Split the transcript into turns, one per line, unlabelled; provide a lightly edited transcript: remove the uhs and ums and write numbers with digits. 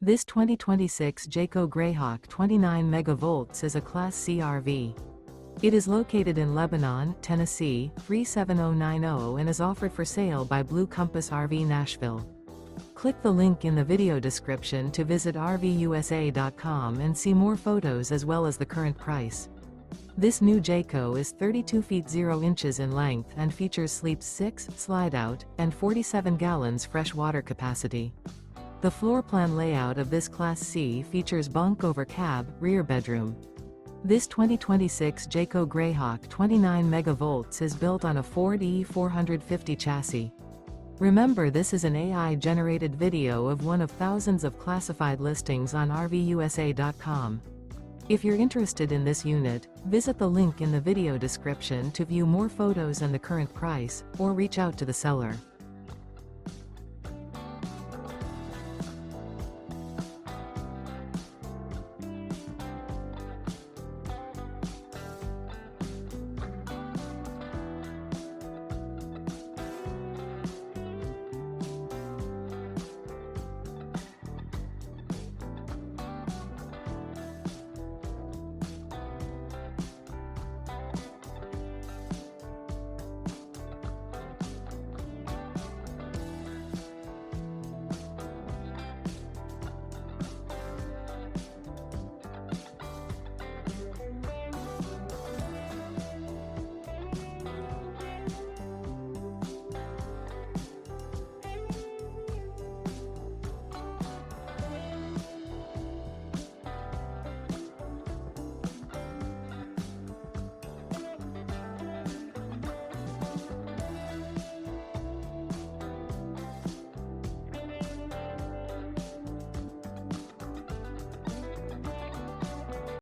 This 2026 Jayco Greyhawk 29MV is a Class C RV. It is located in Lebanon, Tennessee, 37090 and is offered for sale by Blue Compass RV Nashville. Click the link in the video description to visit RVUSA.com and see more photos as well as the current price. This new Jayco is 32 feet 0 inches in length and features sleeps 6, Slideout, and 47 gallons fresh water capacity. The floor plan layout of this Class C features bunk over cab, rear bedroom. This 2026 Jayco Greyhawk 29MV is built on a Ford E450 chassis. Remember, this is an AI-generated video of one of thousands of classified listings on RVUSA.com. If you're interested in this unit, visit the link in the video description to view more photos and the current price, or reach out to the seller.